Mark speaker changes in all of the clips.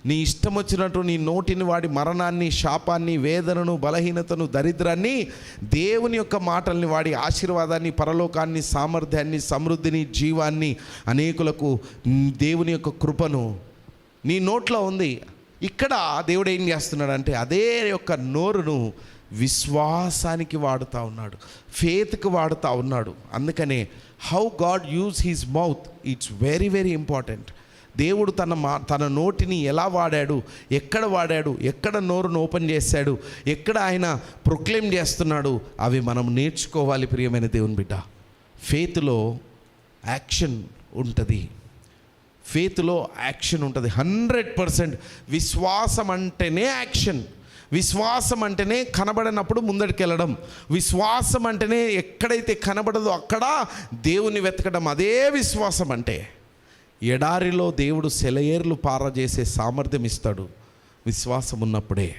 Speaker 1: నీ ఇష్టం వచ్చినట్టు నీ నోటిని వాడి మరణాన్ని, శాపాన్ని, వేదనను, బలహీనతను, దరిద్రాన్ని, దేవుని యొక్క మాటల్ని వాడి ఆశీర్వాదాన్ని, పరలోకాన్ని, సామర్థ్యాన్ని, సమృద్ధిని, జీవాన్ని, అనేకులకు దేవుని యొక్క కృపను నీ నోట్లో ఉంది. ఇక్కడ దేవుడు ఏం చేస్తున్నాడంటే అదే యొక్క నోరును విశ్వాసానికి వాడుతూ ఉన్నాడు, ఫేత్కి వాడుతూ ఉన్నాడు. అందుకనే how God use his mouth, it's very very important. దేవుడు తన నోటిని ఎలా వాడాడు, ఎక్కడ వాడాడు, ఎక్కడ నోరును ఓపెన్ చేశాడు, ఎక్కడ ఆయన ప్రొక్లెయిమ్ చేస్తున్నాడు, అవి మనం నేర్చుకోవాలి. ప్రియమైన దేవుని బిడ్డ, ఫేత్లో యాక్షన్ ఉంటుంది. ఫేత్లో యాక్షన్ ఉంటుంది 100%. విశ్వాసం అంటేనే యాక్షన్. విశ్వాసం అంటేనే కనబడినప్పుడు ముందడికి వెళ్ళడం. విశ్వాసం అంటేనే ఎక్కడైతే కనబడదో అక్కడ దేవుని వెతకడం. అదే విశ్వాసం అంటే. ఎడారిలో దేవుడు సెలయేర్లు పారజేసే సామర్థ్యం ఇస్తాడు విశ్వాసం ఉన్నప్పుడే.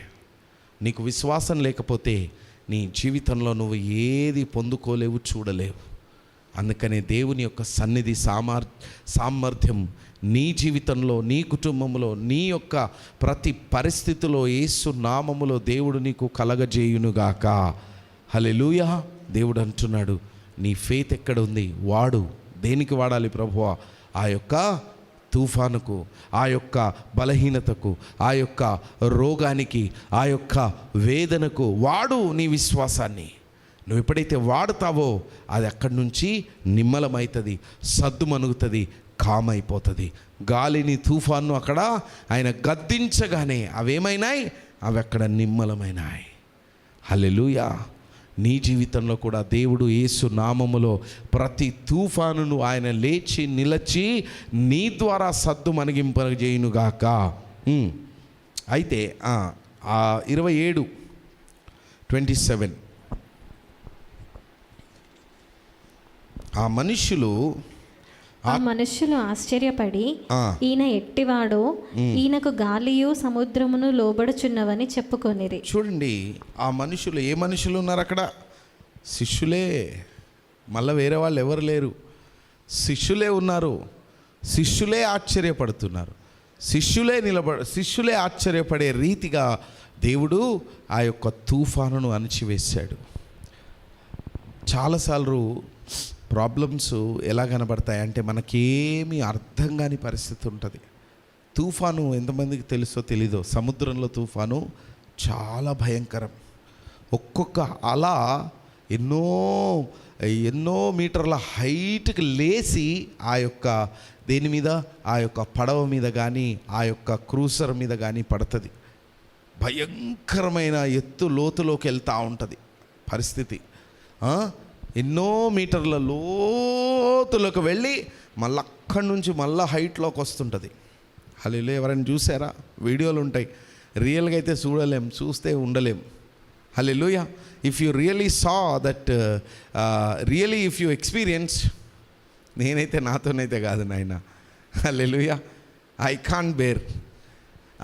Speaker 1: నీకు విశ్వాసం లేకపోతే నీ జీవితంలో నువ్వు ఏది పొందుకోలేవు, చూడలేవు. అందుకనే దేవుని యొక్క సన్నిధి, సామర్థ్యం నీ జీవితంలో, నీ కుటుంబంలో, నీ యొక్క ప్రతి పరిస్థితిలో యేసు నామములో దేవుడు నీకు కలగజేయునుగాక. హల్లెలూయా. దేవుడు అంటున్నాడు, నీ ఫెయిత్ ఎక్కడ ఉంది? వాడు. దేనికి వాడాలి ప్రభువా? ఆ యొక్క తుఫానుకు, ఆ యొక్క బలహీనతకు, ఆ యొక్క రోగానికి, ఆ యొక్క వేదనకు వాడు నీ విశ్వాసాన్ని. నువ్వు ఎప్పుడైతే వాడుతావో అది అక్కడి నుంచి నిమ్మలమవుతుంది, సద్దు మనుగుతుంది, కామైపోతుంది. గాలిని, తుఫాను అక్కడ ఆయన గద్దించగానే అవేమైనాయి? అవి అక్కడ నిమ్మలమైనాయి. హల్లెలూయా. నీ జీవితంలో కూడా దేవుడు యేసు నామములో ప్రతి తుఫానును ఆయన లేచి నిలచి నీ ద్వారా సద్దు మణిగింపజేయునుగాక. అయితే 27:27 ఆ మనుష్యులు
Speaker 2: ఆశ్చర్యపడి ఈయన ఎట్టివాడో, ఈయనకు గాలియు సముద్రమును లోబడుచున్నవని చెప్పుకొనిరి.
Speaker 1: చూడండి, ఆ మనుషులు, ఏ మనుషులు ఉన్నారు అక్కడ? శిష్యులే. మళ్ళీ వేరే వాళ్ళు ఎవరు లేరు, శిష్యులే ఉన్నారు. శిష్యులే ఆశ్చర్యపడుతున్నారు. శిష్యులే ఆశ్చర్యపడే రీతిగా దేవుడు ఆ యొక్క తుఫానును అణిచివేశాడు. చాలాసార్లు ప్రాబ్లమ్స్ ఎలా కనబడతాయంటే మనకేమీ అర్థం కాని పరిస్థితి ఉంటుంది. తుఫాను ఎంతమందికి తెలుసో తెలీదో, సముద్రంలో తుఫాను చాలా భయంకరం. ఒక్కొక్క అల ఎన్నో మీటర్ల హైట్కి లేచి ఆ యొక్క దేని మీద, ఆ యొక్క పడవ మీద కానీ, ఆ యొక్క క్రూజర్ మీద కానీ పడుతుంది. భయంకరమైన ఎత్తు లోతులోకి వెళ్తూ ఉంటుంది పరిస్థితి. ఎన్నో మీటర్ల లోతులోకి వెళ్ళి మళ్ళీ అక్కడి నుంచి మళ్ళీ హైట్లోకి వస్తుంటుంది. హల్లెలూయా. ఎవరైనా చూసారా? వీడియోలు ఉంటాయి. రియల్గా అయితే చూడలేం, చూస్తే ఉండలేం. Hallelujah. If you really saw that, really if you experience, నేనైతే నాతోనైతే కాదు నాయన. హల్లెలూయా. I can't bear.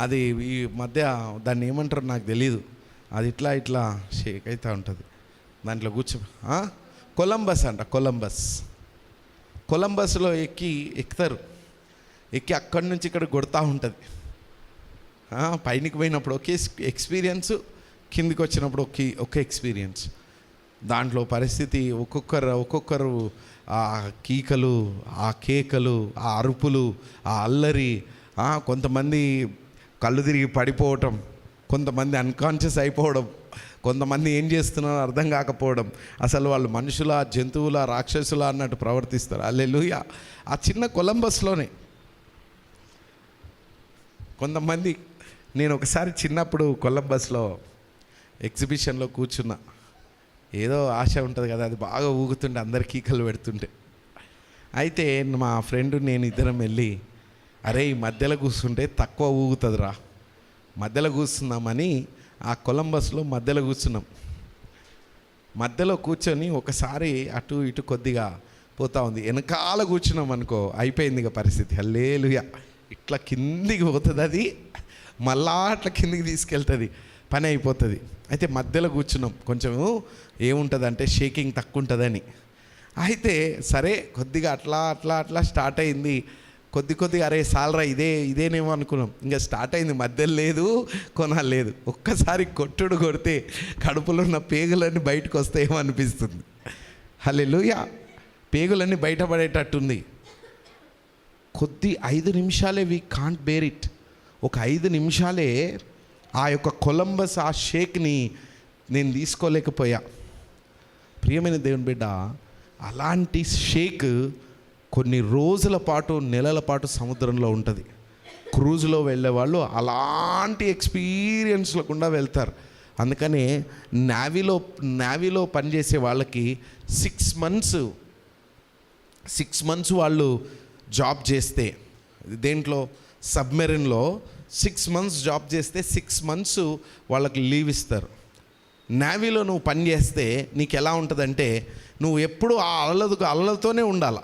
Speaker 1: అది ఈ మధ్య దాన్ని ఏమంటారో నాకు తెలీదు. అది ఇట్లా షేక్ అవుతూ ఉంటుంది. దాంట్లో కొలంబస్ అంట. కొలంబస్లో ఎక్కుతారు. ఎక్కి అక్కడి నుంచి ఇక్కడ కొడతా ఉంటుంది. పైనకి పోయినప్పుడు ఒకే ఎక్స్పీరియన్స్, కిందికి వచ్చినప్పుడు ఒకే ఎక్స్పీరియన్స్. దాంట్లో పరిస్థితి ఒక్కొక్కరు ఆ కీకలు, ఆ కేకలు, ఆ అరుపులు, ఆ అల్లరి, కొంతమంది కళ్ళు తిరిగి పడిపోవటం, కొంతమంది అన్కాన్షియస్ అయిపోవడం, కొంతమంది ఏం చేస్తున్నారో అర్థం కాకపోవడం, అసలు వాళ్ళు మనుషుల, జంతువుల, రాక్షసుల అన్నట్టు ప్రవర్తిస్తారు. హల్లెలూయా. ఆ చిన్న కొలంబస్లోనే కొంతమంది. నేను ఒకసారి చిన్నప్పుడు కొలంబస్లో ఎగ్జిబిషన్లో కూర్చున్నా. ఏదో ఆశ ఉంటుంది కదా, అది బాగా ఊగుతుంటే అందరు కీకలు పెడుతుంటే. అయితే మా ఫ్రెండ్ నేను ఇద్దరం వెళ్ళి, అరే ఈ మధ్యలో కూర్చుంటే తక్కువ ఊగుతుందిరా, మధ్యలో కూర్చుందామని ఆ కొలంబస్లో మధ్యలో కూర్చున్నాం. మధ్యలో కూర్చొని ఒకసారి అటు ఇటు కొద్దిగా పోతా ఉంది. వెనకాల కూర్చున్నాం అనుకో, అయిపోయింది ఇక పరిస్థితి. హల్లెలూయా. ఇట్లా కిందికి పోతుంది అది, మళ్ళా అట్లా కిందికి తీసుకెళ్తుంది, పని అయిపోతుంది. అయితే మధ్యలో కూర్చున్నాం. కొంచెం ఏముంటుంది అంటే షేకింగ్ తక్కువ ఉంటుందని. అయితే సరే కొద్దిగా అట్లా స్టార్ట్ అయింది. కొద్ది అరే సాలరా ఇదేనేమో అనుకున్నాం. ఇంకా స్టార్ట్ అయింది, మధ్యలో లేదు, కొనాలేదు. ఒక్కసారి కొడితే కడుపులో ఉన్న పేగులన్నీ బయటకు వస్తాయేమో అనిపిస్తుంది. హల్లెలూయా. పేగులన్నీ బయటపడేటట్టుంది. 5 నిమిషాలే వీ కాంట్ బేర్ ఇట్. ఒక 5 నిమిషాలే ఆ యొక్క కొలంబస్ ఆ షేక్ని నేను తీసుకోలేకపోయా. ప్రియమైన దేవుని బిడ్డ, అలాంటి షేక్ కొన్ని రోజుల పాటు, నెలల పాటు సముద్రంలో ఉంటుంది. క్రూజ్లో వెళ్ళే వాళ్ళు అలాంటి ఎక్స్పీరియన్స్లో కూడా వెళ్తారు. అందుకనే నావీలో పనిచేసే వాళ్ళకి 6 మంత్స్ వాళ్ళు జాబ్ చేస్తే, దేంట్లో సబ్మెరీన్లో 6 మంత్స్ జాబ్ చేస్తే 6 మంత్స్ వాళ్ళకి లీవ్ ఇస్తారు. నావీలో నువ్వు పని చేస్తే నీకు ఎలా ఉంటుందంటే, నువ్వు ఎప్పుడు ఆ అలలతోనే ఉండాలి,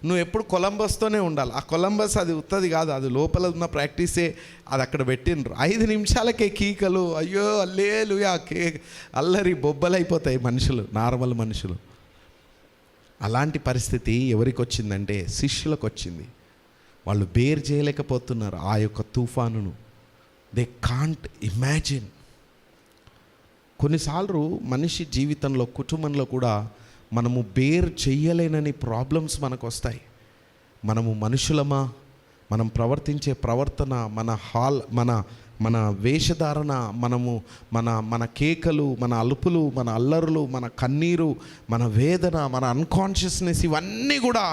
Speaker 1: నువ్వు ఎప్పుడు కొలంబస్తోనే ఉండాలి. ఆ కొలంబస్ అది ఉత్తది కాదు, అది లోపల ఉన్న ప్రాక్టీసే. అది అక్కడ పెట్టిండ్రు. 5 నిమిషాలకే కీకలు, అయ్యో అల్లేలుయా, అల్లరి బొబ్బలైపోతాయి మనుషులు, నార్మల్ మనుషులు. అలాంటి పరిస్థితి ఎవరికి వచ్చిందంటే శిష్యులకు వచ్చింది. వాళ్ళు బేర్ చేయలేకపోతున్నారు ఆ యొక్క తుఫానును. They can't imagine. కొన్నిసార్లు మనిషి జీవితంలో, కుటుంబంలో కూడా మనము బేర్ చెయ్యలేనని ప్రాబ్లమ్స్ మనకు వస్తాయి. మనము మనుషులమా, మనం ప్రవర్తించే ప్రవర్తన, మన వేషధారణ, మన కేకలు, మన అలుపులు, మన అల్లరులు, మన కన్నీరు, మన వేదన, మన అన్కాన్షియస్నెస్, ఇవన్నీ కూడా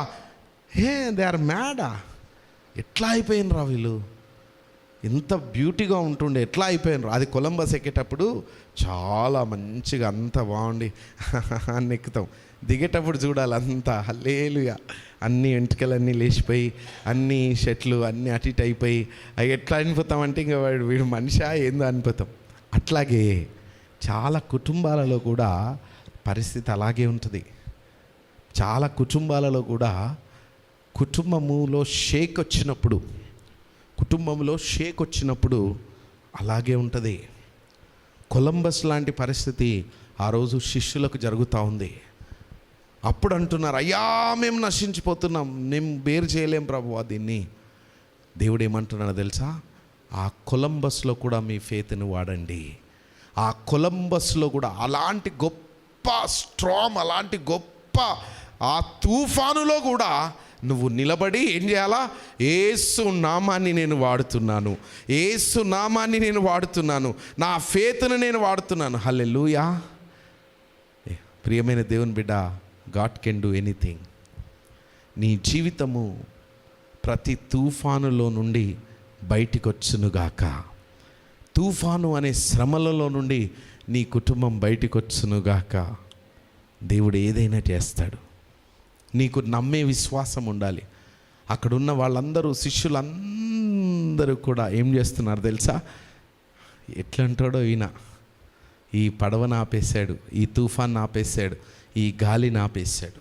Speaker 1: దే ఆర్ మ్యాడా, ఎట్లా అయిపోయినరా వీళ్ళు, ఎంత బ్యూటీగా ఉంటుండే, ఎట్లా అయిపోయినరా. అది కొలంబస్ ఎక్కేటప్పుడు చాలా మంచిగా అంత బాగుండి అని ఎక్కుతాం. దిగేటప్పుడు చూడాలి అంతా హల్లెలూయా, అన్ని వెంట్రుకలన్నీ లేచిపోయి, అన్ని షర్ట్లు అన్నీ అటు ఇటు అయిపోయి, అవి ఎట్లా అనిపోతామంటే ఇంకా వీడు మనిషా ఏందో అనిపోతాం. అట్లాగే చాలా కుటుంబాలలో కూడా పరిస్థితి అలాగే ఉంటుంది. చాలా కుటుంబాలలో కూడా కుటుంబంలో షేక్ వచ్చినప్పుడు అలాగే ఉంటుంది. కొలంబస్ లాంటి పరిస్థితి ఆ రోజు శిష్యులకు జరుగుతూ ఉంది. అప్పుడు అంటున్నారు, అయ్యా మేము నశించిపోతున్నాం, మేము బేర్ చేయలేం ప్రభువా దీన్ని. దేవుడు ఏమంటున్నాడో తెలుసా? ఆ కొలంబస్లో కూడా మీ ఫెయిత్ని వాడండి. ఆ కొలంబస్లో కూడా అలాంటి గొప్ప స్ట్రామ్, అలాంటి గొప్ప ఆ తుఫానులో కూడా నువ్వు నిలబడి ఏం చేయాలా? యేసు నామాన్ని నేను వాడుతున్నాను, నా ఫెయిత్ను నేను వాడుతున్నాను. హల్లెలూయా. ప్రియమైన దేవుని బిడ్డ, గాడ్ కెన్ డూ ఎనీథింగ్. నీ జీవితము ప్రతి తుఫానులో నుండి బయటికి వచ్చునుగాక. తుఫాను అనే శ్రమలలో నుండి నీ కుటుంబం బయటికి వచ్చునుగాక. దేవుడు ఏదైనా చేస్తాడు. నీకు నమ్మే విశ్వాసం ఉండాలి. అక్కడున్న వాళ్ళందరూ, శిష్యులందరూ కూడా ఏం చేస్తున్నారు తెలుసా? ఎట్లంటాడో ఈయన, ఈ పడవను ఆపేశాడు, ఈ తుఫాన్ని ఆపేశాడు, ఈ గాలిని ఆపేశాడు.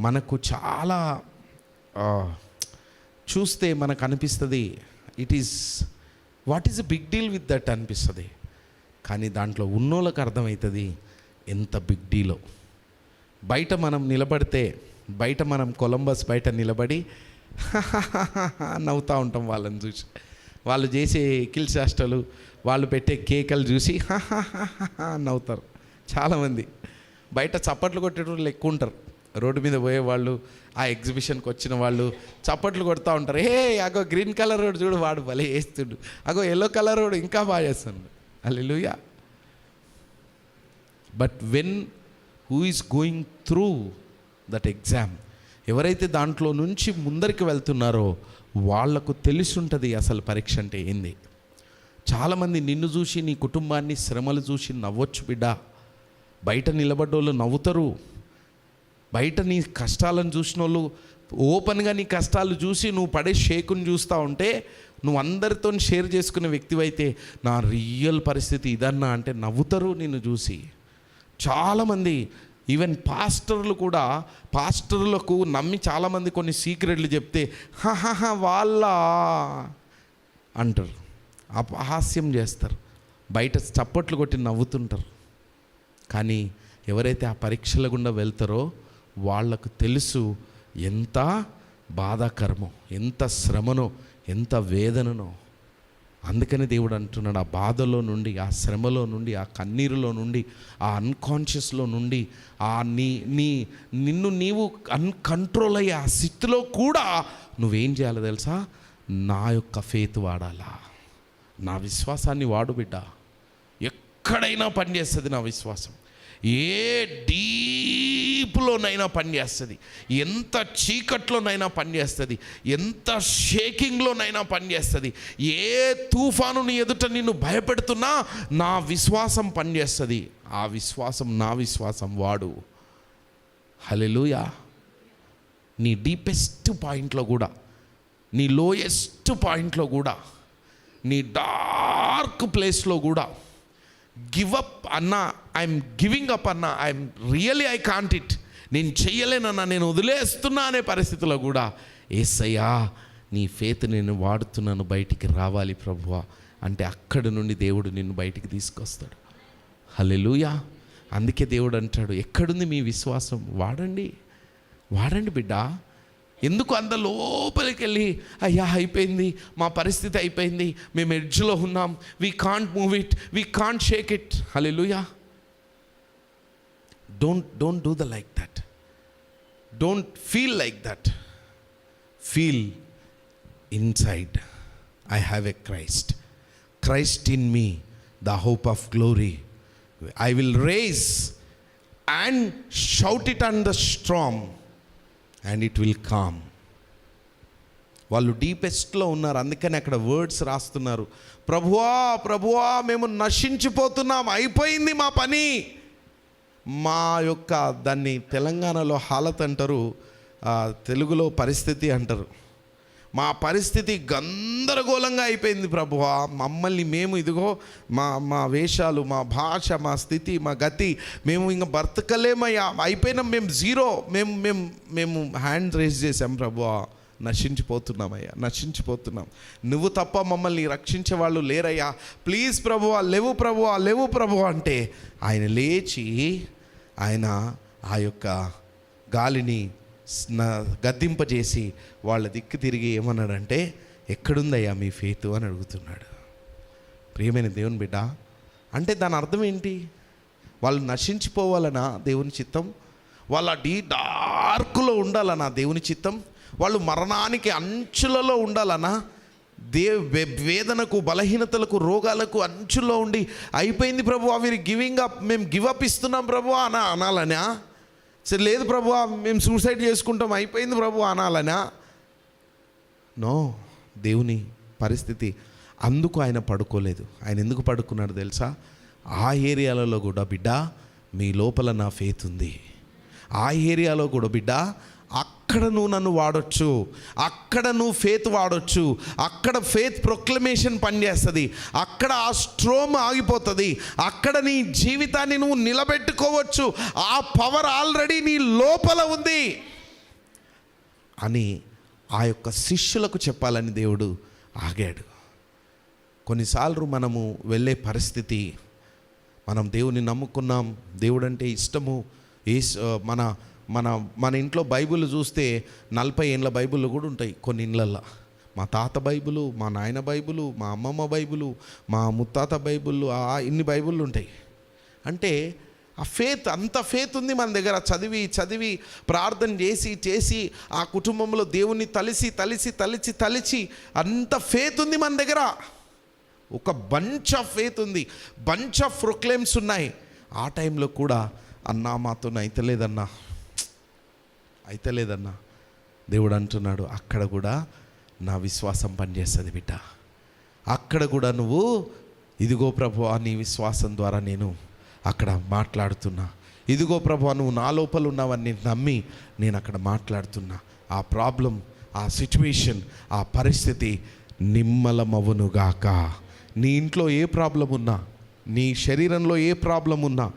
Speaker 1: మనకు చాలా చూస్తే మనకు అనిపిస్తుంది, what is a big deal with that అనిపిస్తుంది. కానీ దాంట్లో ఉన్నోళ్ళకి అర్థమవుతుంది ఎంత బిగ్ డీలో. బయట మనం నిలబడితే, మనం కొలంబస్ బయట నిలబడి నవ్వుతూ ఉంటాం వాళ్ళని చూసి. వాళ్ళు చేసే ఎక్కిల్ చేష్టలు, వాళ్ళు పెట్టే కేకలు చూసి నవ్వుతారు. చాలామంది బయట చప్పట్లు కొట్టేటోళ్ళు ఎక్కువ ఉంటారు. రోడ్డు మీద పోయేవాళ్ళు, ఆ ఎగ్జిబిషన్కి వచ్చిన వాళ్ళు చప్పట్లు కొడుతూ ఉంటారు. అగో గ్రీన్ కలర్ రోడ్ చూడు, వాడు భలే వేస్తుడు, అగో ఎల్లో కలర్ రోడ్ ఇంకా బాగా చేస్తున్నాడు. Hallelujah. But when who is going through that exam, ఎవరైతే దాంట్లో నుంచి ముందరికి వెళ్తున్నారో వాళ్లకు తెలుసుంటుంది అసలు పరీక్ష అంటే ఏంది. చాలామంది నిన్ను చూసి, నీ కుటుంబాన్ని శ్రమలు చూసి నవ్వచ్చు బిడ్డ. బయట నిలబడ్డోళ్ళు నవ్వుతారు. బయట నీ కష్టాలను చూసిన వాళ్ళు ఓపెన్గా నీ కష్టాలు చూసి నువ్వు పడే షేకుని చూస్తూ ఉంటే, నువ్వు అందరితో షేర్ చేసుకునే వ్యక్తివైతే నా రియల్ పరిస్థితి ఇదన్నా అంటే నవ్వుతారు నిన్ను చూసి. చాలామంది ఈవెన్ పాస్టర్లకు నమ్మి చాలామంది కొన్ని సీక్రెట్లు చెప్తే వాళ్ళ అంటారు, అపహాస్యం చేస్తారు, బయట చప్పట్లు కొట్టి నవ్వుతుంటారు. కానీ ఎవరైతే ఆ పరీక్షల గుండా వెళ్తారో వాళ్లకు తెలుసు ఎంత బాధాకరమో, ఎంత శ్రమనో, ఎంత వేదననో. అందుకని దేవుడు అంటున్నాడు, ఆ బాధలో నుండి, ఆ శ్రమలో నుండి, ఆ కన్నీరులో నుండి, ఆ అన్కాన్షియస్లో నుండి, ఆ నిన్ను నీవు అన్కంట్రోల్ అయ్యే ఆ స్థితిలో కూడా నువ్వేం చేయాలో తెలుసా? నా యొక్క ఫెయిత్ వాడాలా, నా విశ్వాసాన్ని వాడు బిడ్డ. ఎక్కడైనా పనిచేస్తుంది నా విశ్వాసం. ఏ డీప్లోనైనా పనిచేస్తుంది, ఎంత చీకట్లోనైనా పనిచేస్తుంది, ఎంత షేకింగ్లోనైనా పనిచేస్తుంది. ఏ తుఫానుని ఎదుట నిన్ను భయపెడుతున్నా నా విశ్వాసం పనిచేస్తుంది. ఆ విశ్వాసం నా విశ్వాసం వాడు. హల్లెలూయా. నీ డీపెస్ట్ పాయింట్లో కూడా, నీ లోయెస్ట్ పాయింట్లో కూడా, నీ డార్క్ ప్లేస్లో కూడా గివ్ అప్ అన్నా, ఐఎమ్ గివింగ్ అప్ అన్నా, ఐ కాంట్ ఇట్, నేను చెయ్యలేనన్నా, నేను వదిలేస్తున్నా అనే పరిస్థితిలో కూడా యేసయ్యా నీ ఫేత్ నేను వాడుతున్నాను, బయటికి రావాలి ప్రభువా అంటే అక్కడి నుండి దేవుడు నిన్ను బయటికి తీసుకొస్తాడు. హల్లెలూయా. అందుకే దేవుడు అంటాడు, ఎక్కడుంది మీ విశ్వాసం? వాడండి, వాడండి బిడ్డ. ఎందుకు అంత లోపలికి వెళ్ళి అయ్యా అయిపోయింది, మా పరిస్థితి అయిపోయింది, మేము ఎడ్జ్లో ఉన్నాం, we can't move it, we can't shake it. Hallelujah. Don't do the like that. Don't feel like that. Feel inside, I have a Christ in me, the hope of glory. I will rage and shout it on the storm and it will calm. వాళ్ళు డీపెస్ట్లో ఉన్నారు. అందుకని అక్కడ words రాస్తున్నారు, ప్రభువా ప్రభువా మేము నశించిపోతున్నాం, అయిపోయింది మా పని. మా యొక్క దాన్ని తెలంగాణలో హాలత్ అంటారు, తెలుగులో పరిస్థితి అంటారు. మా పరిస్థితి గందరగోళంగా అయిపోయింది ప్రభువా, మమ్మల్ని మేము ఇదిగో మా వేషాలు, మా భాష, మా స్థితి, మా గతి, మేము ఇంకా బ్రతకలేమయ్యా, అయిపోయినాం, మేము జీరో, మేము హ్యాండ్ రేస్ చేసాం ప్రభువా, నశించిపోతున్నామయ్యా, నశించిపోతున్నాం, నువ్వు తప్ప మమ్మల్ని రక్షించే వాళ్ళు లేరయ్యా, ప్లీజ్ ప్రభువా, లేవు ప్రభువా, లేవు ప్రభువా అంటే ఆయన లేచి ఆయన ఆ యొక్క గాలిని గద్దింపజేసి వాళ్ళ దిక్కు తిరిగి ఏమన్నాడంటే, ఎక్కడుందయ్యా మీ ఫెయిత్ అని అడుగుతున్నాడు. ప్రియమైన దేవుని బిడ్డ, అంటే దాని అర్థం ఏంటి? వాళ్ళు నశించిపోవాలనా దేవుని చిత్తం? వాళ్ళ డార్క్లో ఉండాలనా దేవుని చిత్తం? వాళ్ళు మరణానికి అంచులలో ఉండాలనా? వేదనకు, బలహీనతలకు, రోగాలకు అంచుల్లో ఉండి అయిపోయింది ప్రభు, వీరి గివింగ్ అప్, మేము గివ్ అప్ ఇస్తున్నాం ప్రభు అనాలనా? సరే లేదు ప్రభు మేము సూసైడ్ చేసుకుంటాం, అయిపోయింది ప్రభు అనాలనా? నో. దేవుని పరిస్థితి అందుకు ఆయన పడుకోలేదు. ఆయన ఎందుకు పడుకున్నాడు తెలుసా? ఆ ఏరియాలలో కూడా బిడ్డ మీ లోపల నా ఫెయిత్ ఉంది, ఆ ఏరియాలో కూడా బిడ్డ అక్కడ నువ్వు నన్ను వాడొచ్చు, అక్కడ నువ్వు ఫెయిత్ వాడొచ్చు, అక్కడ ఫెయిత్ ప్రొక్లమేషన్ పనిచేస్తుంది, అక్కడ ఆ స్ట్రోమ్ ఆగిపోతుంది, అక్కడ నీ జీవితాన్ని నువ్వు నిలబెట్టుకోవచ్చు, ఆ పవర్ ఆల్రెడీ నీ లోపల ఉంది అని ఆ యొక్క శిష్యులకు చెప్పాలని దేవుడు ఆగాడు. కొన్నిసార్లు మనము వెళ్ళే పరిస్థితి, మనం దేవుని నమ్ముకున్నాం, దేవుడు అంటే ఇష్టము, మన ఇంట్లో బైబిల్ చూస్తే 40 ఏళ్ళ బైబిల్ కూడా ఉంటాయి కొన్ని ఇళ్ళల్లో. మా తాత బైబిలు, మా నాయన బైబిలు, మా అమ్మమ్మ బైబిలు, మా ముత్తాత బైబిళ్ళు, ఇన్ని బైబిళ్ళు ఉంటాయి. అంటే ఆ ఫేత్, అంత ఫేత్ ఉంది మన దగ్గర. చదివి ప్రార్థన చేసి ఆ కుటుంబంలో దేవుని తలిచి అంత ఫేత్ ఉంది మన దగ్గర. ఒక బంచ్ ఆఫ్ ఫేత్ ఉంది, బంచ్ ఆఫ్ ప్రొక్లెయిమ్స్ ఉన్నాయి. ఆ టైంలో కూడా అన్నా మాతో అయితలేదన్నా దేవుడు అంటున్నాడు, అక్కడ కూడా నా విశ్వాసం పనిచేస్తుంది బిడ్డ. అక్కడ కూడా నువ్వు ఇదిగో ప్రభువా నీ విశ్వాసం ద్వారా నేను అక్కడ మాట్లాడుతున్నా, ఇదిగో ప్రభువా నువ్వు నా లోపల ఉన్నావని నేను నమ్మి నేను అక్కడ మాట్లాడుతున్నా. ఆ ప్రాబ్లం, ఆ సిచ్యువేషన్, ఆ పరిస్థితి నిమ్మలమవునుగాక. నీ ఇంట్లో ఏ ప్రాబ్లం ఉన్నా, నీ శరీరంలో ఏ ప్రాబ్లం ఉన్నా,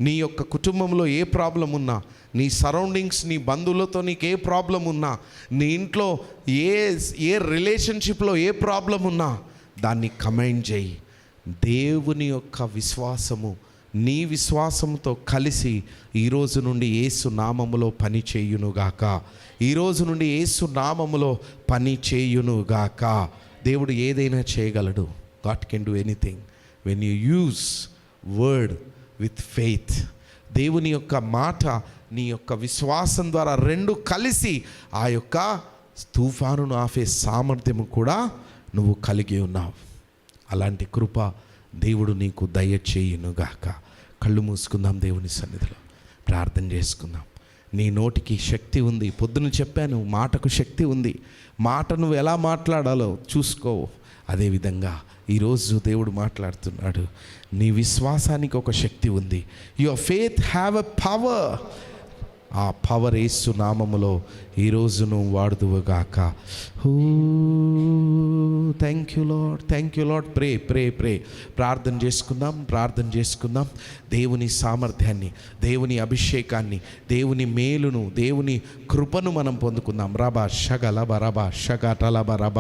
Speaker 1: నీ యొక్క కుటుంబంలో ఏ ప్రాబ్లం ఉన్నా, నీ సరౌండింగ్స్, నీ బంధువులతో నీకు ఏ ప్రాబ్లం ఉన్నా, నీ ఇంట్లో ఏ రిలేషన్షిప్లో ఏ ప్రాబ్లం ఉన్నా దాన్ని కమెంట్ చేయి. దేవుని యొక్క విశ్వాసము నీ విశ్వాసంతో కలిసి ఈరోజు నుండి యేసు నామములో పని చేయునుగాక. ఈరోజు నుండి యేసు నామములో పని చేయునుగాక. దేవుడు ఏదైనా చేయగలడు. God can do anything when you use word with faith. దేవుని యొక్క మాట నీ యొక్క విశ్వాసం ద్వారా రెండు కలిసి ఆ యొక్క తుఫానును ఆపే సామర్థ్యము కూడా నువ్వు కలిగి ఉన్నావు. అలాంటి కృప దేవుడు నీకు దయచేయునుగాక. కళ్ళు మూసుకుందాం, దేవుని సన్నిధిలో ప్రార్థన చేసుకుందాం. నీ నోటికి శక్తి ఉంది. పొద్దున చెప్పాను, మాటకు శక్తి ఉంది. మాట నువ్వు ఎలా మాట్లాడాలో చూసుకో. అదేవిధంగా ఈరోజు దేవుడు మాట్లాడుతున్నాడు, నీ విశ్వాసానికి ఒక శక్తి ఉంది. Your faith have a power. ఆ పవర్ యేసు నామములో ఈరోజు నువ్వు వాడుదువుగాక. Thank you lord, thank you lord. Pray pray pray ప్రార్థన చేసుకుందాం. దేవుని సామర్థ్యాన్ని, దేవుని అభిషేకాన్ని, దేవుని మేలును, దేవుని కృపను మనం పొందుకుందాం. రబ షగలబ రబ షగటలబ రబ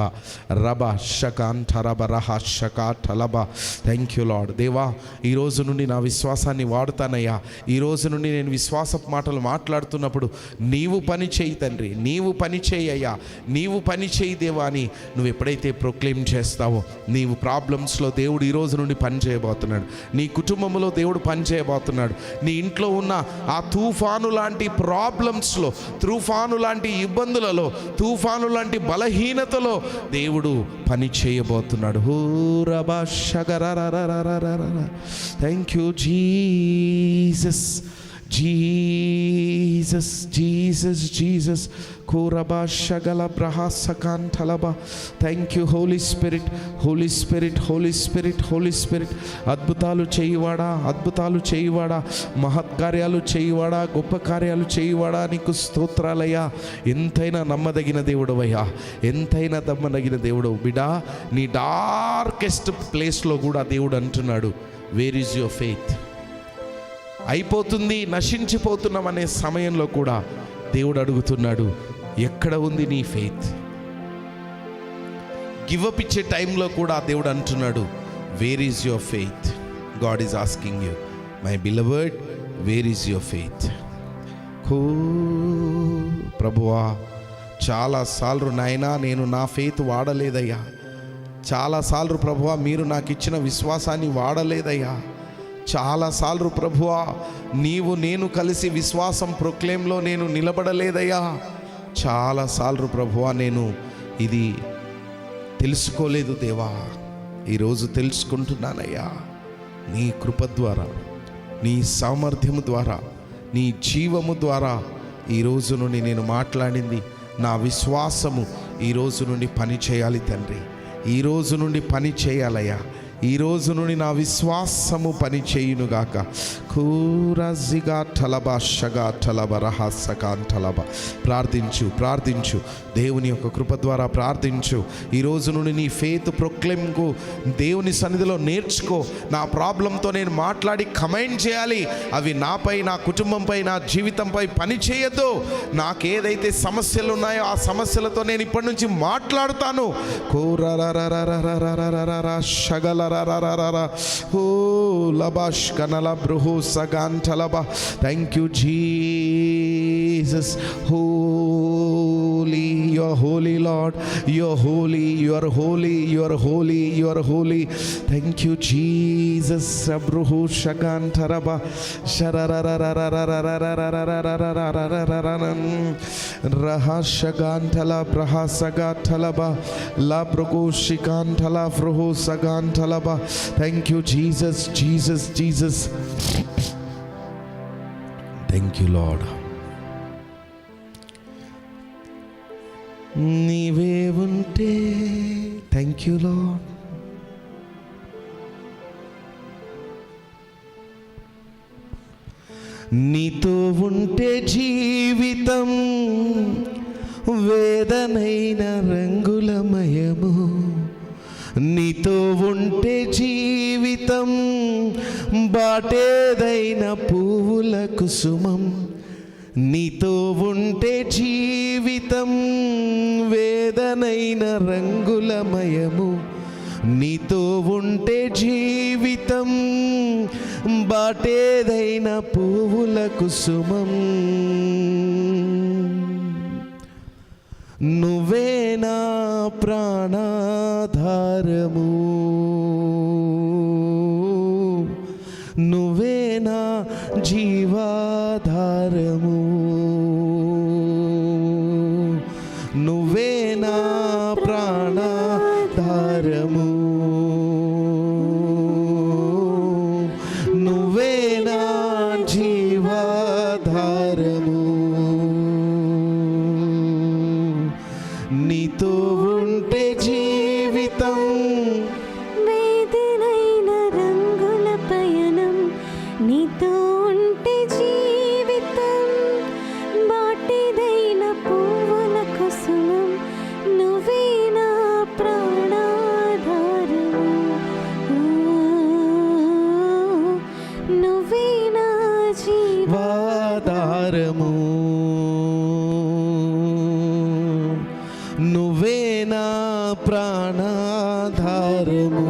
Speaker 1: రబ షకాంఠరబ రహ షకాఠలబ. Thank you lord. దేవా, ఈరోజు నుండి నా విశ్వాసాన్ని వాడుతానయ్యా. ఈరోజు నుండి నేను విశ్వాసపు మాటలు మాట్లాడుతున్నప్పుడు నీవు పని చేయి తండ్రి, నీవు పని చేయి అయ్యా, నీవు పని చేయి దేవా అని నువ్వు ఎప్పుడైతే ప్రొక్లెయిమ్ చేస్తావో, నీవు ప్రాబ్లమ్స్లో దేవుడు ఈరోజు నుండి పని చేయబోతున్నాడు. నీ కుటుంబంలో దేవుడు పని చేయబోతున్నాడు. నీ ఇంట్లో ఉన్న ఆ తుఫాను లాంటి ప్రాబ్లమ్స్లో, తుఫాను లాంటి ఇబ్బందులలో, తుఫాను లాంటి బలహీనతలో దేవుడు పని చేయబోతున్నాడు. Thank you Jesus, Jesus, Jesus, Jesus. కోరబా షగల బ్రహాసకాంఠలబా. Thank you Holi spirit, holy spirit, holy spirit, holy spirit. అద్భుతాలు చేయువాడా, అద్భుతాలు చేయువాడా, మహత్కార్యాలు చేయువాడా, గొప్ప కార్యాలు చేయువాడా, నీకు స్తోత్రాలయ్యా. ఎంతైనా నమ్మదగిన దేవుడవయ్యా, ఎంతైనా నమ్మదగిన దేవుడు. బిడా, నీ డార్కెస్ట్ ప్లేస్లో కూడా దేవుడు అంటున్నాడు, వేర్ ఈజ్ యువర్ ఫెయిత్. అయిపోతుంది, నశించిపోతున్నాం అనే సమయంలో కూడా దేవుడు అడుగుతున్నాడు, ఎక్కడ ఉంది నీ ఫెయిత్? గివప్ ఇచ్చే టైంలో కూడా దేవుడు అంటున్నాడు, where is your faith? God is asking you, my beloved, where is your faith? ప్రభువా, చాలాసార్లు నాయనా నేను నా ఫెయిత్ వాడలేదయ్యా. చాలాసార్లు ప్రభువా మీరు నాకు ఇచ్చిన విశ్వాసాన్ని వాడలేదయ్యా. చాలాసార్లు ప్రభువా నీవు నేను కలిసి విశ్వాసం ప్రొక్లెయిమ్లో నేను నిలబడలేదయ్యా. చాలాసార్లు ప్రభువా నేను ఇది తెలుసుకోలేదు దేవా. ఈరోజు తెలుసుకుంటున్నానయ్యా. నీ కృప ద్వారా, నీ సామర్థ్యము ద్వారా, నీ జీవము ద్వారా ఈరోజు నుండి నేను మాట్లాడింది నా విశ్వాసము ఈరోజు నుండి పని చేయాలి తండ్రి. ఈరోజు నుండి పని చేయాలయ్యా. ఈరోజు నుండి నా విశ్వాసము పని చేయునుగాక. కూరజిగా టలబా షగా టలబ రహసకాంఠలబ. ప్రార్థించు. దేవుని యొక్క కృప ద్వారా ప్రార్థించు. ఈరోజు నుండి నీ ఫెయిత్ ప్రొక్లెయిమ్కు దేవుని సన్నిధిలో నేర్చుకో. నా ప్రాబ్లంతో నేను మాట్లాడి కమెంట్ చేయాలి. అవి నాపై, నా కుటుంబంపై, నా జీవితంపై పని చేయొద్దు. నాకేదైతే సమస్యలు ఉన్నాయో ఆ సమస్యలతో నేను ఇప్పటి నుంచి మాట్లాడుతాను. షగల Thank you, Jesus. Holy, you're holy, Lord. You're holy, you're holy, you're holy, you're holy. Thank you, Jesus. Sabruhu shakantaraba rahashagantala brahasagathalaba labrugu shikantala fruhu sagantalaba. Thank you, Jesus, Jesus, Jesus. Thank you, Lord. నీవే ఉంటే, thank you lord. నీతో ఉంటే జీవితం వేదనైన రంగులమయము. నీతో ఉంటే జీవితం బాటేదైన పువ్వుల కుసుమం. నీతో ఉంటే జీవితం వేదనైన రంగులమయము. నీతో ఉంటే జీవితం బాటేదైన పువ్వుల కుసుమం. నువ్వే నా ప్రాణాధారము, నువ్వే నా జీవాధారము, నువ్వే నా ప్రాణాధారము, నువ్వే నా జీవాధారము. నీతో ఉంటే జీవితం
Speaker 2: వేదనైన రంగుల పయనం, నీతో ఉంటే జీవితం బాటిదైన పువ్వుల కుసుమం. నువ్వే నా ప్రాణాధారము, నువ్వే నా
Speaker 1: జీవాధారము, నువ్వే నా ప్రాణాధారము,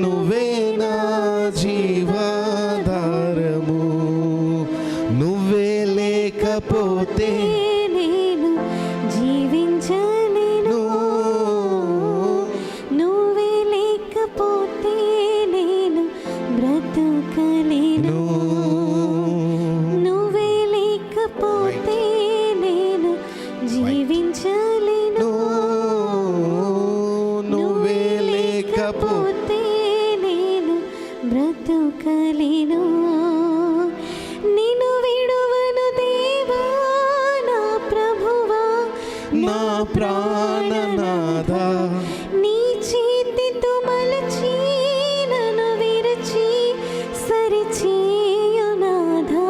Speaker 1: నువ్వే నా జీవాధారము. నువ్వే లేకపోతే
Speaker 2: నేను జీవించలేను, నువ్వే లేకపోతే నేను బ్రతకలేను, నువ్వే లేకపోతే నేను జీవించలేను,
Speaker 1: నువ్వే లేకపోతే
Speaker 2: నేను బ్రతకలేను. నిన్ను విడువను దేవా నా ప్రభువా,
Speaker 1: నా ప్రాణనాథా.
Speaker 2: నీ చేతితో మలచి నన్ను విరచి సరిచేయు నాథా.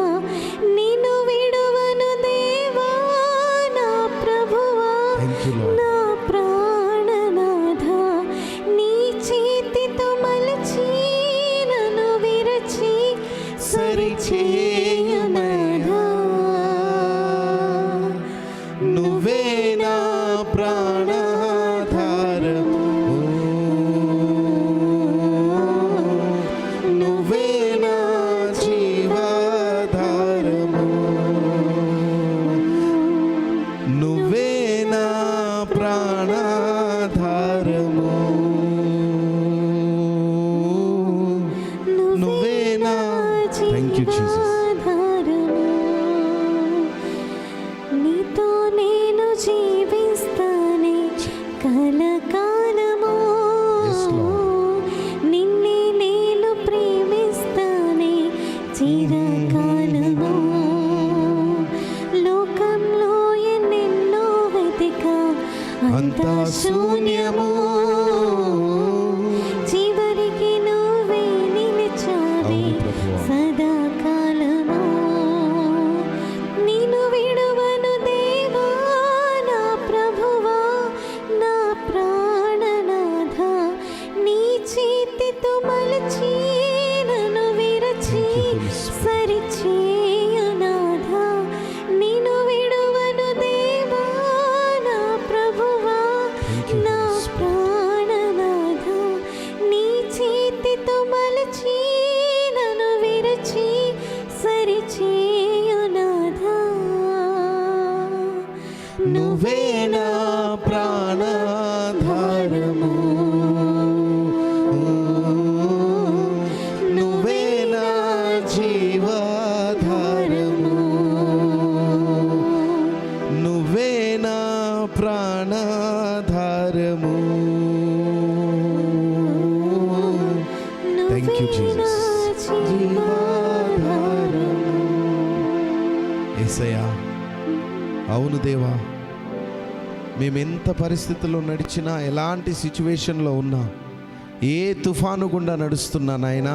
Speaker 2: నిన్ను విడువను దేవా నా ప్రభువా,
Speaker 1: Thank you, Lord.
Speaker 2: నా ప్రాణనాథా. నీ చేతితో మలచి నన్ను విరచి సరిచేయు నాథా.
Speaker 1: నువ్వే నా ప్రాణాధారము, నువ్వే నా జీవాధారము, నువ్వే నా ప్రాణాధారము, నువ్వే నా. Thank you Jesus.
Speaker 2: నీతో నేను జీవిస్తానే కలకాలము,
Speaker 1: Yes, Lord.
Speaker 2: నిన్నే నేను ప్రేమిస్తానే చిరకాలము. లోకంలో ఎన్నెన్నో వెతికా అంతా శూన్యము, చివరికి నువ్వే నిలిచావే
Speaker 1: అవును ప్రభువా.
Speaker 2: సదాకాలము. నిన్ను విడువను దేవా నా ప్రభువా, నా ప్రాణనాథా. నీ చేతితో మలచి నన్ను విరచి
Speaker 1: Thank you, Holy Spirit.
Speaker 2: సరిచేయు నాథా. నిన్ను విడువను దేవా నా ప్రభువా,
Speaker 1: Thank you,
Speaker 2: నా
Speaker 1: Holy Spirit.
Speaker 2: ప్రాణనాథా. నీ చేతితో మలచి నన్ను విరచి సరిచేయు నాథా.
Speaker 1: నువ్వే నా ప్రాణాధారము, నువ్వే నా జీవాధారము, నువ్వే నా ప్రాణాధారము. Thank you, Jesus. జీవాధారము. యేసయ్యా, అవును దేవా, మేమెంత పరిస్థితుల్లో నడిచినా, ఎలాంటి సిచ్యువేషన్లో ఉన్నా, ఏ తుఫాను గుండా నడుస్తున్నా నాయనా,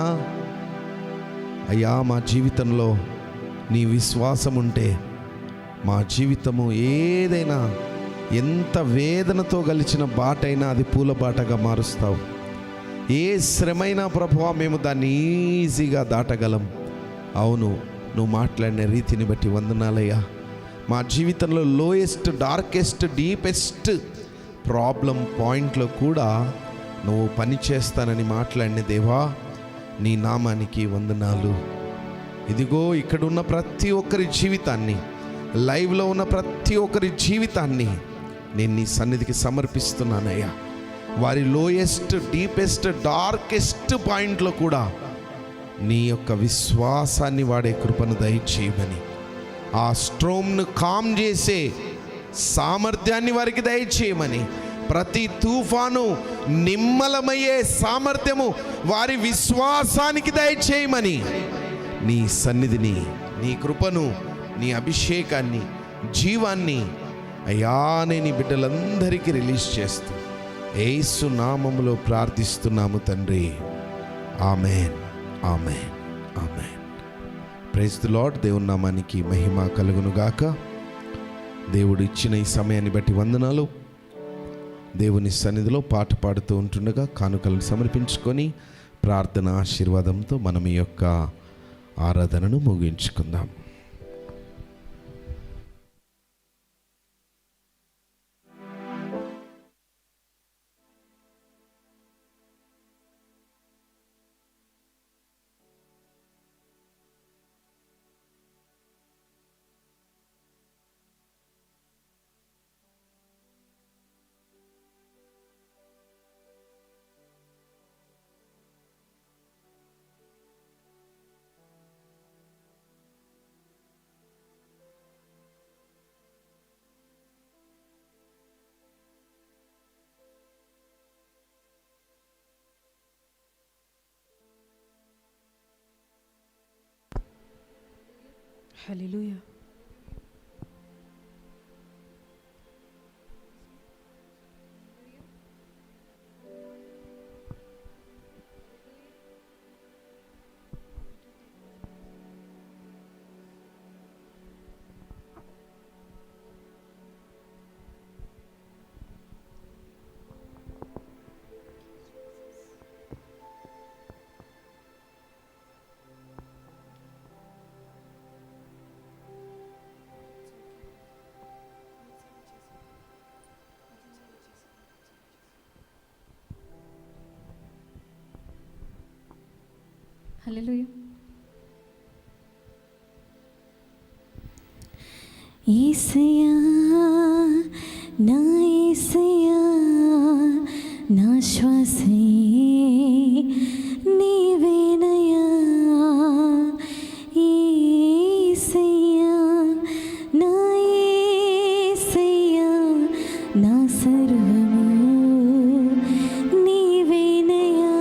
Speaker 1: అయ్యా మా జీవితంలో నీ విశ్వాసం ఉంటే మా జీవితము ఏదైనా ఎంత వేదనతో గలిచిన బాటైనా అది పూల బాటగా మారుస్తావు. ఏ శ్రమైనా ప్రభువా మేము దాన్ని ఈజీగా దాటగలం. అవును, నువ్వు మాట్లాడిన రీతిని బట్టి వందనాలయ్యా. మా జీవితంలో లోయెస్ట్, డార్కెస్ట్, డీపెస్ట్ ప్రాబ్లం పాయింట్లో కూడా నువ్వు పని చేస్తానని మాట్లాడిన దేవా, నీ నామానికి వందనాలు. ఇదిగో ఇక్కడ ఉన్న ప్రతి ఒక్కరి జీవితాన్ని, లైవ్లో ఉన్న ప్రతి ఒక్కరి జీవితాన్ని నేను నీ సన్నిధికి సమర్పిస్తున్నానయ్యా. వారి లోయెస్ట్, డీపెస్ట్, డార్కెస్ట్ పాయింట్లో కూడా నీ యొక్క విశ్వాసాన్ని వాడే కృపను దయచేయమని, ఆ స్ట్రోమ్ను కామ్ చేసే సామర్థ్యాన్ని వారికి దయచేయమని, ప్రతి తుఫాను నిమ్మలమయ్యే సామర్థ్యము వారి విశ్వాసానికి దయచేయమని, నీ సన్నిధిని, నీ కృపను, నీ అభిషేకాన్ని, జీవాన్ని అయ్యా నీ బిడ్డలందరికీ రిలీజ్ చేస్తూ యేసు నామములో ప్రార్థిస్తున్నాము తండ్రి. Amen, amen, amen. Praise the lord. దేవుని నామానికి మహిమ కలుగును గాక. దేవుడు ఇచ్చిన ఈ సమయాన్ని బట్టి వందనాలు. దేవుని సన్నిధిలో పాట పాడుతూ ఉంటుండగా కానుకలను సమర్పించుకొని ప్రార్థన ఆశీర్వాదంతో మనం ఈ యొక్క ఆరాధనను ముగించుకుందాం.
Speaker 3: హల్లెలూయా.
Speaker 2: హల్లెలూయా. యేసయ్యా, నా యేసయ్యా, నా శ్వాసే నీవేనయ్యా. యేసయ్యా, నా యేసయ్యా, నా సర్వము నీవేనయ్యా.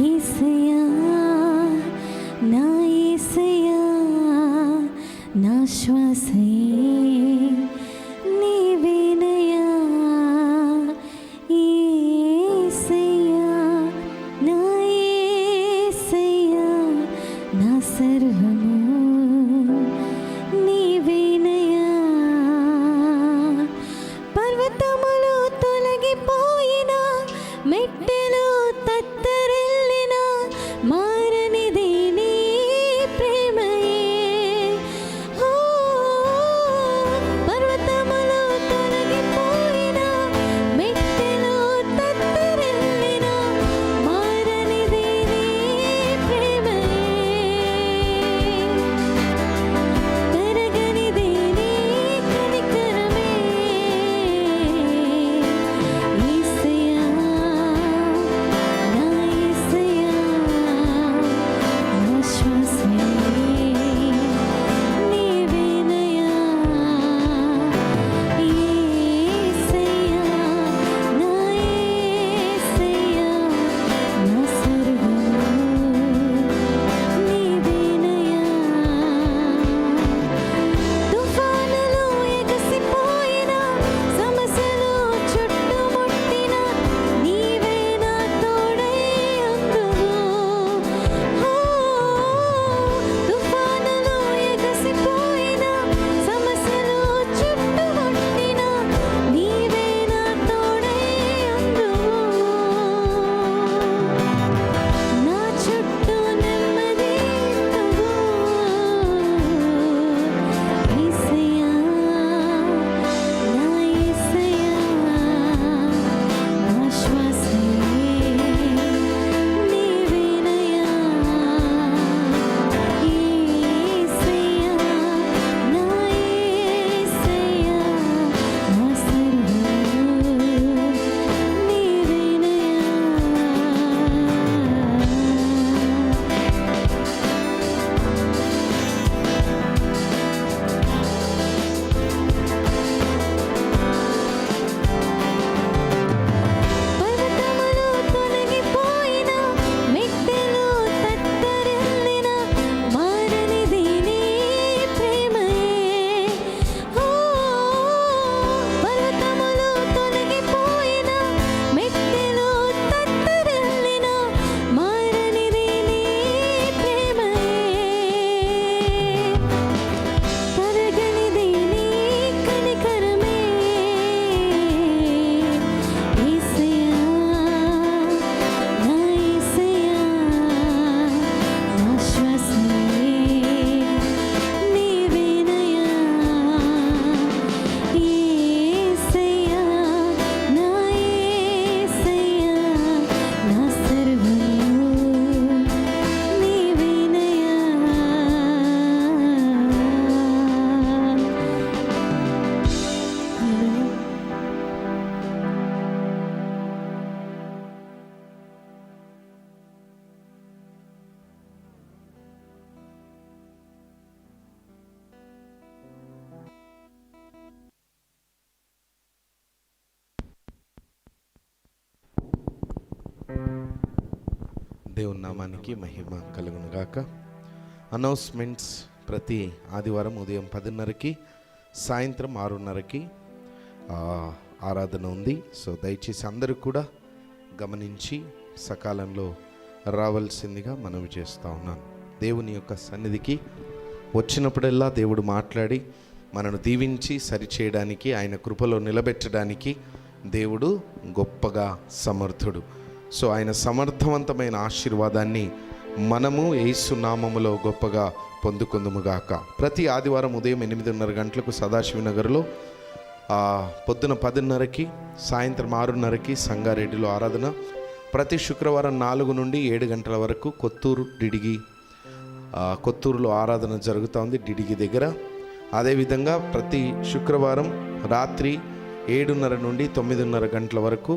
Speaker 2: యేసయ్యా, నా యేసయ్యా, నా శ్వాసే నీవేనయ్యా. యేసయ్యా,
Speaker 1: దేవుని నామానికి మహిమ కలుగును గాక. అనౌన్స్మెంట్స్: ప్రతి ఆదివారం ఉదయం 10:30కి, సాయంత్రం 6:30కి ఆరాధన ఉంది. సో దయచేసి అందరూ కూడా గమనించి సకాలంలో రావాల్సిందిగా మనవి చేస్తూ ఉన్నాను. దేవుని యొక్క సన్నిధికి వచ్చినప్పుడల్లా దేవుడు మాట్లాడి మనను దీవించి సరిచేయడానికి, ఆయన కృపలో నిలబెట్టడానికి దేవుడు గొప్పగా సమర్థుడు. సో ఆయన సమర్థవంతమైన ఆశీర్వాదాన్ని మనము యేసు నామములో గొప్పగా పొందుకుందుముగాక. ప్రతి ఆదివారం ఉదయం 8:30 గంటలకు సదాశివనగర్లో, పొద్దున 10:30కి, సాయంత్రం 6:30కి సంగారెడ్డిలో ఆరాధన. ప్రతి శుక్రవారం 4 నుండి 7 గంటల వరకు కొత్తూరులో ఆరాధన జరుగుతూ ఉంది, డిడిగి దగ్గర. అదేవిధంగా ప్రతి శుక్రవారం రాత్రి 7:30 నుండి 9:30 గంటల వరకు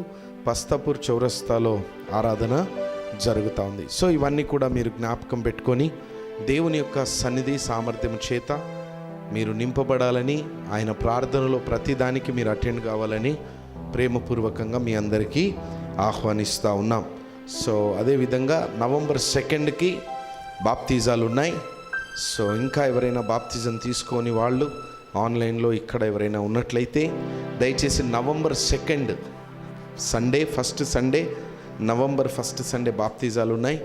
Speaker 1: పస్తాపూర్ చౌరస్తాలో ఆరాధన జరుగుతూ ఉంది. సో ఇవన్నీ కూడా మీరు జ్ఞాపకం పెట్టుకొని దేవుని యొక్క సన్నిధి సామర్థ్యం చేత మీరు నింపబడాలని, ఆయన ప్రార్థనలో ప్రతిదానికి మీరు అటెండ్ కావాలని ప్రేమపూర్వకంగా మీ అందరికీ ఆహ్వానిస్తూ ఉన్నాం. సో అదేవిధంగా November 2కి బాప్తిజాలు ఉన్నాయి. సో ఇంకా ఎవరైనా బాప్తిజం తీసుకొని వాళ్ళు ఆన్లైన్లో ఇక్కడ ఎవరైనా ఉన్నట్లయితే దయచేసి November 2 Sunday, first Sunday, November 1 Sunday బాప్తిజాలు ఉన్నాయి.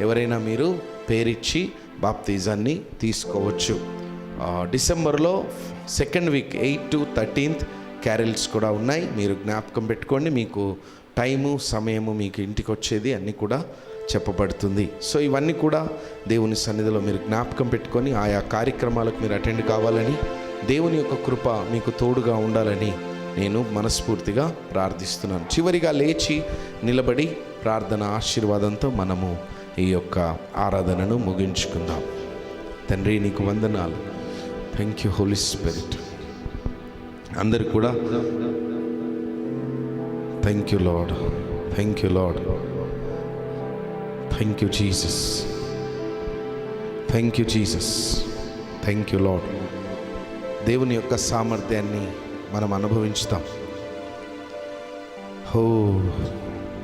Speaker 1: ఎవరైనా మీరు పేరిచ్చి బాప్తిజాన్ని తీసుకోవచ్చు. డిసెంబర్లో 2nd week 8 to 13th carols కూడా ఉన్నాయి. మీరు జ్ఞాపకం పెట్టుకోండి. మీకు టైము, సమయము, మీకు ఇంటికి వచ్చేది అన్నీ కూడా చెప్పబడుతుంది. సో ఇవన్నీ కూడా దేవుని సన్నిధిలో మీరు జ్ఞాపకం పెట్టుకొని ఆయా కార్యక్రమాలకు మీరు అటెండ్ కావాలని, దేవుని యొక్క కృప మీకు తోడుగా ఉండాలని నేను మనస్ఫూర్తిగా ప్రార్థిస్తున్నాను. చివరిగా లేచి నిలబడి ప్రార్థన ఆశీర్వాదంతో మనము ఈ యొక్క ఆరాధనను ముగించుకుందాం. తండ్రి, నీకు వందనాలు. Thank you Holi Spirit. అందరు కూడా thank you lord, thank you lord, thank you Jesus, thank you Jesus, thank you Lord. దేవుని యొక్క సామర్థ్యాన్ని మనం అనుభవించుతాం. హో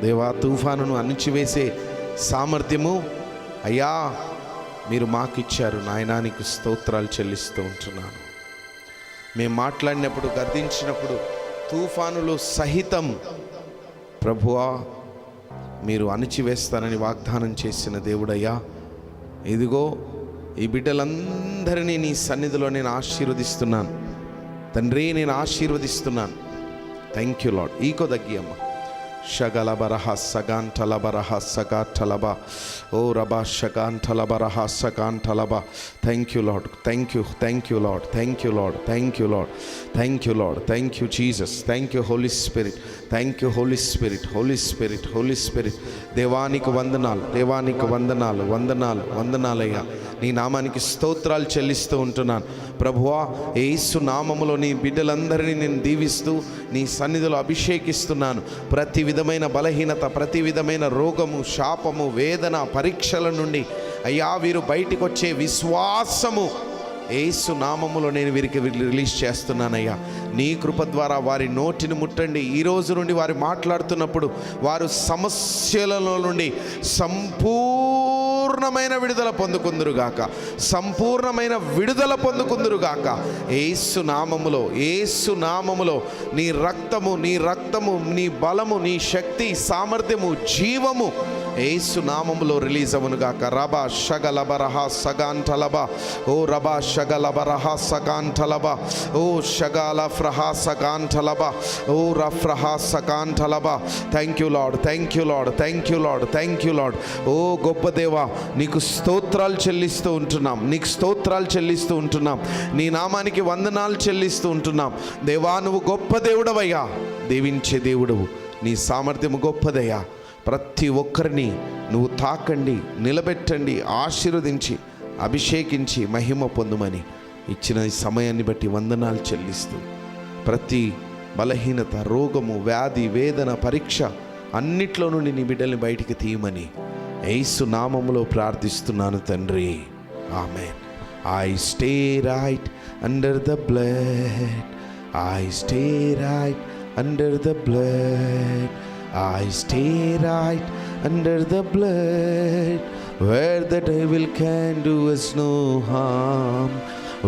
Speaker 1: దేవా, తుఫానును అణిచివేసే సామర్థ్యము అయ్యా మీరు మాకిచ్చారు. నాయనానికి స్తోత్రాలు చెల్లిస్తూ ఉంటున్నాను. మేము మాట్లాడినప్పుడు, గర్దించినప్పుడు తుఫానులు సహితం ప్రభువా మీరు అణిచివేస్తానని వాగ్దానం చేసిన దేవుడయ్యా, ఇదిగో ఈ బిడ్డలందరినీ నీ సన్నిధిలో నేను ఆశీర్వదిస్తున్నాను తండ్రి, నేను ఆశీర్వదిస్తున్నాను. Thank you lord. ఈకో దగ్గి అమ్మ షగలబరహ సగాంఠలబరహ సగాఠలబ ఓ రబా షగాంఠలబరహ సగాంఠలబ. Thank you lord, thank you, thank you lord, thank you lord, thank you lord, thank you lord, thank you Jesus, thank you Holi spirit, thank you Holi spirit, holy spirit, holy spirit. దేవానికి వందనాలు, దేవానికి వందనాలు, వందనాలు, వందనాలయ్యా. నీ నామానికి స్తోత్రాలు చెల్లిస్తూ ఉంటున్నాను ప్రభువా. యేసు నామములో నీ బిడ్డలందరినీ నేను దీవిస్తూ నీ సన్నిధిలో అభిషేకిస్తున్నాను. ప్రతి విధమైన బలహీనత, ప్రతి విధమైన రోగము, శాపము, వేదన, పరీక్షల నుండి అయ్యా వీరు బయటికి వచ్చే విశ్వాసము యేసు నామములో నేను వీరికి రిలీజ్ చేస్తున్నానయ్యా. నీ కృప ద్వారా వారి నోటిని ముట్టండి. ఈ రోజు నుండి వారు మాట్లాడుతున్నప్పుడు వారు సమస్యలలో నుండి సంపూర్ణమైన విడుదల పొందుకుందురుగాక, సంపూర్ణమైన విడుదల పొందుకుందురుగాక. యేసు నామములో, యేసు నామములో నీ రక్తము, నీ రక్తము, నీ బలము, నీ శక్తి, సామర్థ్యము, జీవము యేసు నామములో రిలీజ్ అవునుగాక. రబా షగలబరహ సగాంఠలబ ఓ రబా షగలబరహ సగాంఠలబ ఓ షగాల ఫ్రహ సగాంఠలబ ఓ రఫ్రహ సగాంఠలబ. Thank you lord, thank you lord, thank you lord, thank you lord. ఓ గొప్ప దేవా, నీకు స్తోత్రాలు చెల్లిస్తూ ఉంటున్నాం, నీకు స్తోత్రాలు చెల్లిస్తూ ఉంటున్నాం, నీ నామానికి వందనాలు చెల్లిస్తూ ఉంటున్నాం. దేవా, నువ్వు గొప్ప దేవుడవయ్యా, దీవించే దేవుడవు. నీ సామర్థ్యము గొప్పదయ్యా. ప్రతి ఒక్కరిని నువ్వు తాకండి, నిలబెట్టండి, ఆశీర్వదించి అభిషేకించి మహిమ పొందుమని ఇచ్చిన ఈ సమయాన్ని బట్టి వందనాలు చెల్లిస్తూ ప్రతి బలహీనత, రోగము, వ్యాధి, వేదన, పరీక్ష అన్నిట్లో నుండి నీ బిడ్డల్ని బయటికి తీయమని యేసు నామములో ప్రార్థిస్తున్నాను తండ్రి. ఆమేన్. I stay right under the blood. I stay right under the blood. I stay right under the blood, where the devil can do us no harm,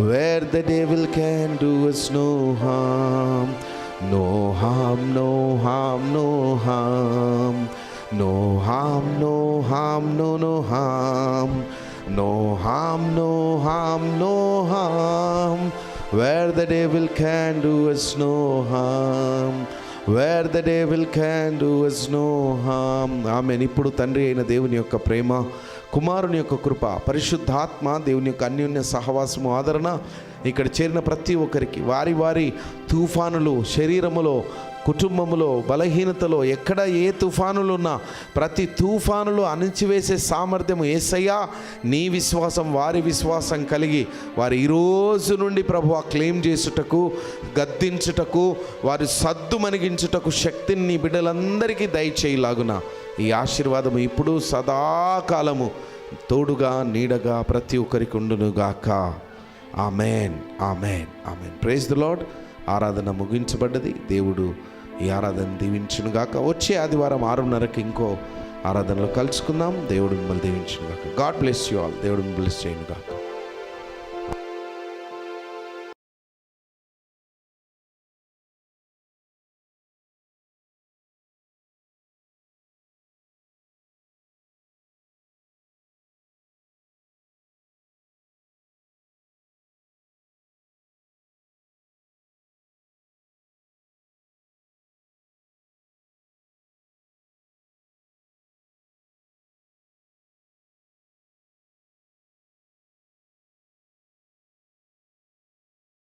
Speaker 1: where the devil can do us no harm. No harm, no harm, no harm. No harm, no harm, no harm. No harm, no harm, no harm. Where the devil can do us no harm, where the devil can do us no harm. ఆమేన్. ఇప్పుడు తండ్రి అయిన దేవుని యొక్క ప్రేమ, కుమారుని యొక్క కృప, పరిశుద్ధాత్మ దేవుని యొక్క అన్యోన్య సహవాసము, ఆదరణ ఇక్కడ చేరిన ప్రతి ఒక్కరికి వారి వారి తుఫానులు, శరీరములో, కుటుంబములో, బలహీనతలో, ఎక్కడ ఏ తుఫానులు ఉన్నా ప్రతి తుఫానులు అణిచివేసే సామర్థ్యము యేసయ్యా నీ విశ్వాసం వారి విశ్వాసం కలిగి వారు ఈరోజు నుండి ప్రభువా క్లెయిమ్ చేసుటకు, గద్దించుటకు, వారి సద్దు మణిగించుటకు శక్తిని నీ బిడ్డలందరికీ దయచేయలాగున ఈ ఆశీర్వాదము ఇప్పుడు సదాకాలము తోడుగా నీడగా ప్రతి ఒక్కరికి ఉండునుగాక. Amen, amen, amen. Praise the Lord. ఆరాధన ముగించబడ్డది. దేవుడు ఈ ఆరాధన దీవించునుగాక. వచ్చే ఆదివారం 6:30కి ఇంకో ఆరాధనలో కలుసుకుందాం. దేవుడు మిమ్మల్ని దీవించునుగాక. God bless you all. దేవుడు మిమ్మల్ని బ్లెస్ చేయనుగాక.